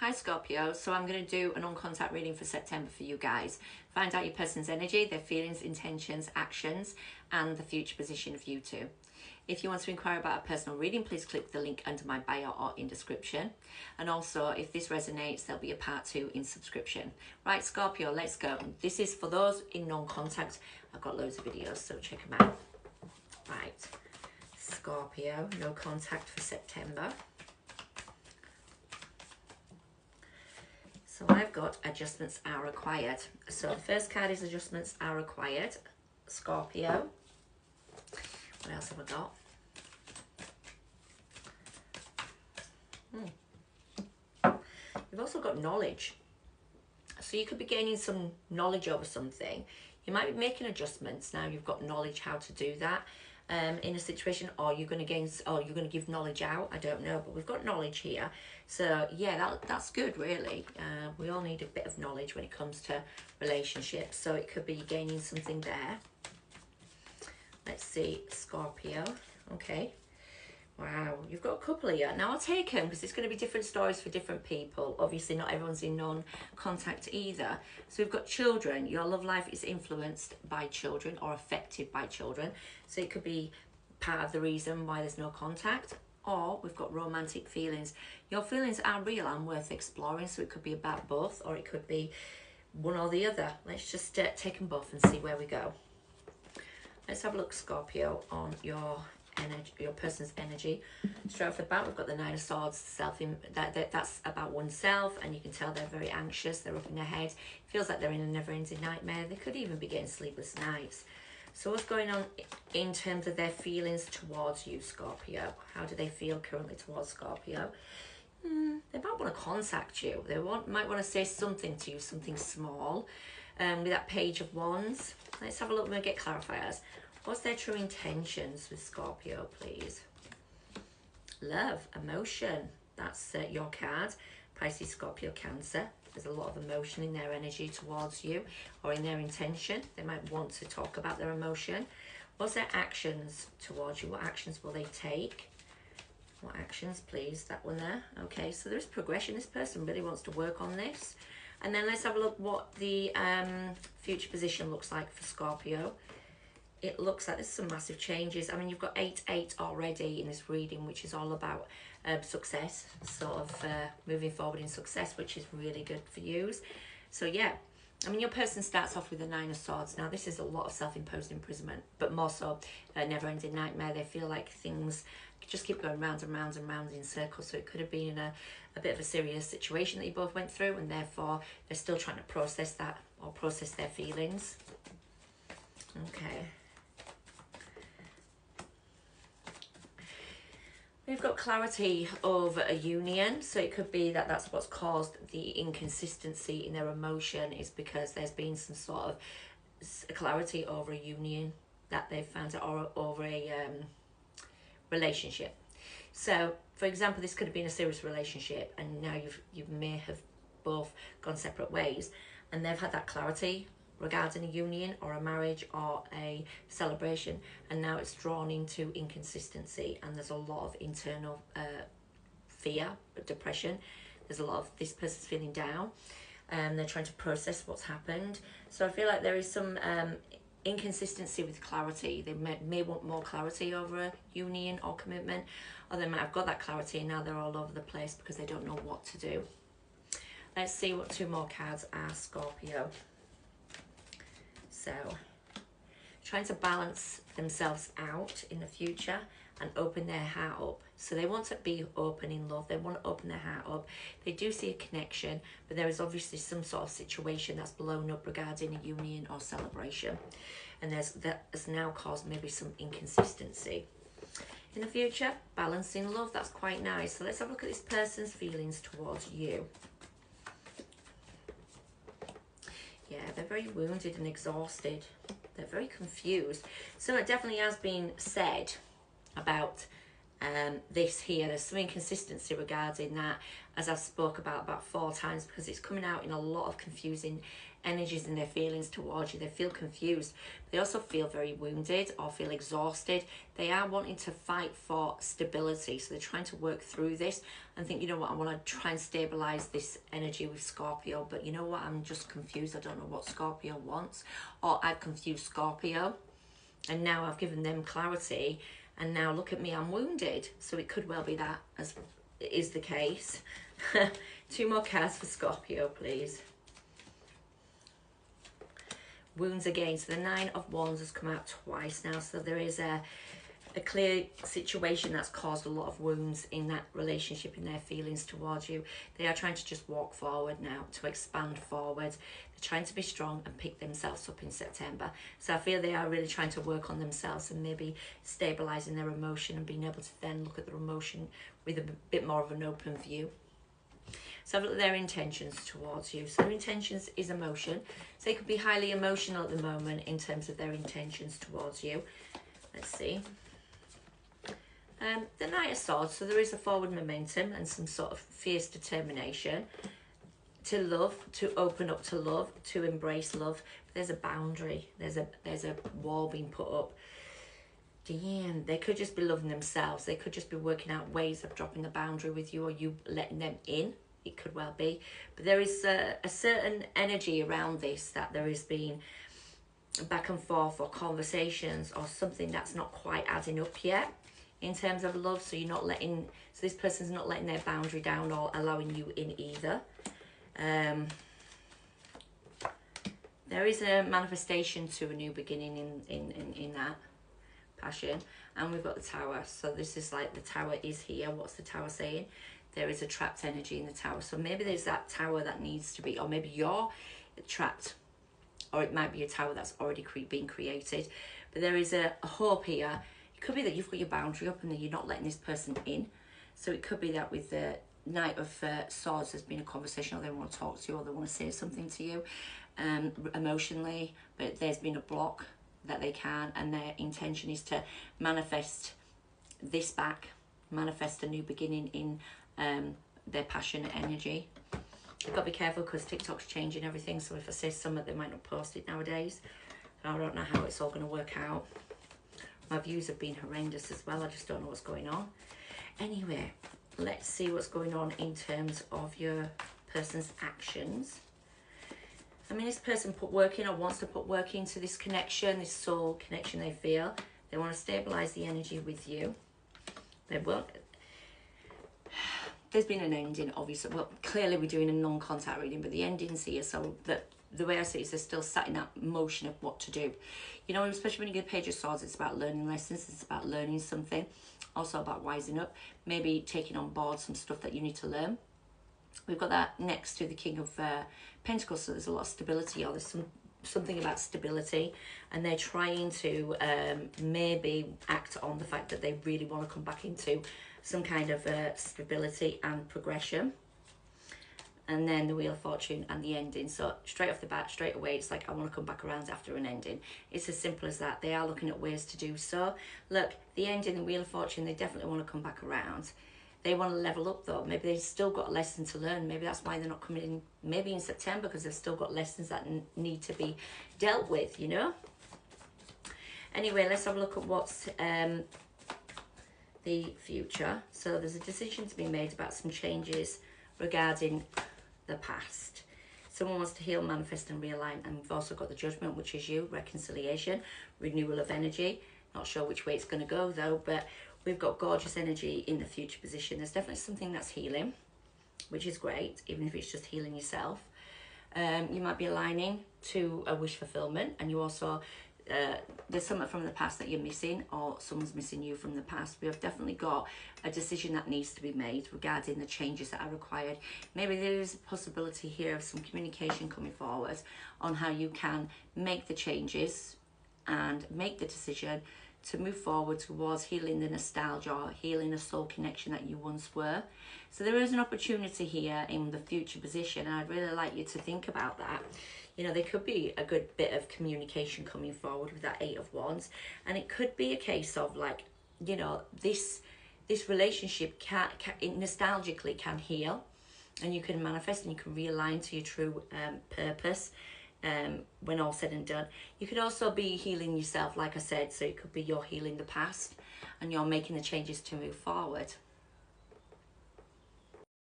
Hi Scorpio, so I'm going to do an on-contact reading for September for you guys. Find out your person's energy, their feelings, intentions, actions, and the future position of you two. If you want to inquire about a personal reading, please click the link under my bio or in description. And also, if this resonates, there'll be a part 2 in subscription. Right, Scorpio, let's go. This is for those in non-contact. I've got loads of videos, so check them out. Right, Scorpio, no contact for September. So I've got adjustments are required. So the first card is adjustments are required. Scorpio. What else have I got? We've also got knowledge. So you could be gaining some knowledge over something. You might be making adjustments. Now you've got knowledge how to do that in a situation, or you're going to gain, or you're going to give knowledge out. I don't know, but we've got knowledge here. So yeah, that's good, really. We all need a bit of knowledge when it comes to relationships. So it could be gaining something there. Let's see, Scorpio. Okay. Wow, you've got a couple here. Now I'll take them because it's going to be different stories for different people. Obviously not everyone's in non-contact either. So we've got children. Your love life is influenced by children or affected by children. So it could be part of the reason why there's no contact. Or we've got romantic feelings. Your feelings are real and worth exploring. So it could be about both, or it could be one or the other. Let's just take them both and see where we go. Let's have a look, Scorpio, on your energy, your person's energy. Straight off the bat, we've got the Nine of Swords. That's about oneself, and you can tell they're very anxious. They're up in their head. Feels like they're in a never-ending nightmare. They could even be getting sleepless nights. So what's going on in terms of their feelings towards you, Scorpio? How do they feel currently towards Scorpio? They might want to contact you. They might want to say something to you, something small. With that Page of Wands. Let's have a look and get clarifiers. What's their true intentions with Scorpio, please? Love, emotion. That's your card. Pisces, Scorpio, Cancer. There's a lot of emotion in their energy towards you, or in their intention. They might want to talk about their emotion. What's their actions towards you? What actions will they take? What actions, please? That one there. Okay, so there's progression. This person really wants to work on this. And then let's have a look what the future position looks like for Scorpio. It looks like there's some massive changes. I mean, you've got 8-8 already in this reading, which is all about success, sort of moving forward in success, which is really good for you. So yeah, I mean, your person starts off with the Nine of Swords. Now, this is a lot of self-imposed imprisonment, but more so a never-ending nightmare. They feel like things just keep going round and round and round in circles. So it could have been a bit of a serious situation that you both went through, and therefore they're still trying to process that, or process their feelings. Okay. We've got clarity over a union, so it could be that that's what's caused the inconsistency in their emotion, is because there's been some sort of clarity over a union that they've found out, or over a relationship. So, for example, this could have been a serious relationship, and now you may have both gone separate ways, and they've had that clarity regarding a union or a marriage or a celebration, and now it's drawn into inconsistency, and there's a lot of internal fear, depression. There's a lot of this person's feeling down, and they're trying to process what's happened. So I feel like there is some inconsistency with clarity. They may want more clarity over a union or commitment, or they might have got that clarity and now they're all over the place because they don't know what to do. Let's see what 2 more cards are, Scorpio. So, trying to balance themselves out in the future and open their heart up. So they want to be open in love. They want to open their heart up. They do see a connection, but there is obviously some sort of situation that's blown up regarding a union or celebration. And that has now caused maybe some inconsistency. In the future, balancing love, that's quite nice. So let's have a look at this person's feelings towards you. Yeah, they're very wounded and exhausted. They're very confused. So it definitely has been said about this here. There's some inconsistency regarding that, as I've spoke about 4 times, because it's coming out in a lot of confusing energies in their feelings towards you. They feel confused. They also feel very wounded or feel exhausted. They are wanting to fight for stability. So they're trying to work through this and think, you know what, I want to try and stabilize this energy with Scorpio. But you know what, I'm just confused. I don't know what Scorpio wants. Or I've confused Scorpio. And now I've given them clarity. And now look at me, I'm wounded. So it could well be that, as is the case. 2 more cards for Scorpio, please. Wounds again. So the 9 of Wands has come out twice now. So there is a clear situation that's caused a lot of wounds in that relationship, in their feelings towards you. They are trying to just walk forward now, to expand forward. They're trying to be strong and pick themselves up in September. So I feel they are really trying to work on themselves and maybe stabilizing their emotion and being able to then look at their emotion with a bit more of an open view. So have a look at their intentions towards you. So their intentions is emotion. So they could be highly emotional at the moment in terms of their intentions towards you. Let's see. The Knight of Swords. So there is a forward momentum and some sort of fierce determination to love, to open up to love, to embrace love. But there's a boundary. There's a wall being put up. Damn, they could just be loving themselves. They could just be working out ways of dropping the boundary with you, or you letting them in. It could well be. But there is a certain energy around this, that there is being back and forth or conversations or something that's not quite adding up yet in terms of love. So you're not letting, so this person's not letting their boundary down or allowing you in either. There is a manifestation to a new beginning in that passion. And we've got the Tower. So this is like, the Tower is here. What's the Tower saying? There is a trapped energy in the Tower. So maybe there's that Tower that needs to be, or maybe you're trapped, or it might be a Tower that's already been created. But there is a hope here. It could be that you've got your boundary up and that you're not letting this person in. So it could be that with the Knight of Swords, there's been a conversation, or they want to talk to you, or they want to say something to you emotionally, but there's been a block that they can, and their intention is to manifest this back, manifest a new beginning in their passionate energy. You've got to be careful because TikTok's changing everything, so if I say something, they might not post it nowadays. I don't know how it's all going to work out. My views have been horrendous as well. I just don't know what's going on. Anyway, let's see what's going on in terms of your person's actions. I mean, this person put work in, or wants to put work into this connection, this soul connection they feel. They want to stabilize the energy with you. They won't. There's been an ending, obviously. Well, clearly we're doing a non-contact reading, but the ending's here. So the way I see it is they're still sat in that motion of what to do. You know, especially when you get Page of Swords, it's about learning lessons. It's about learning something. Also about wising up. Maybe taking on board some stuff that you need to learn. We've got that next to the King of Pentacles, so there's a lot of stability, or there's something about stability, and they're trying to maybe act on the fact that they really want to come back into some kind of stability and progression. And then the Wheel of Fortune and the ending. So straight off the bat, straight away, it's like, I want to come back around after an ending. It's as simple as that. They are looking at ways to do so. Look, the ending, the Wheel of Fortune, they definitely want to come back around. They want to level up though. Maybe they've still got a lesson to learn. Maybe that's why they're not coming in, maybe in September, because they've still got lessons that need to be dealt with, you know? Anyway, let's have a look at what's the future. So there's a decision to be made about some changes regarding the past. Someone wants to heal, manifest and realign. And we've also got the Judgment, which is you, reconciliation, renewal of energy. Not sure which way it's going to go though, but we've got gorgeous energy in the future position. There's definitely something that's healing, which is great, even if it's just healing yourself. You might be aligning to a wish fulfillment, and you also, there's something from the past that you're missing, or someone's missing you from the past. We have definitely got a decision that needs to be made regarding the changes that are required. Maybe there is a possibility here of some communication coming forward on how you can make the changes and make the decision to move forward towards healing the nostalgia, or healing a soul connection that you once were. So there is an opportunity here in the future position, and I'd really like you to think about that. You know, there could be a good bit of communication coming forward with that 8 of Wands, and it could be a case of like, you know, this this relationship it nostalgically can heal, and you can manifest and you can realign to your true purpose when all said and done. You could also be healing yourself, like I said, so it could be you're healing the past and you're making the changes to move forward.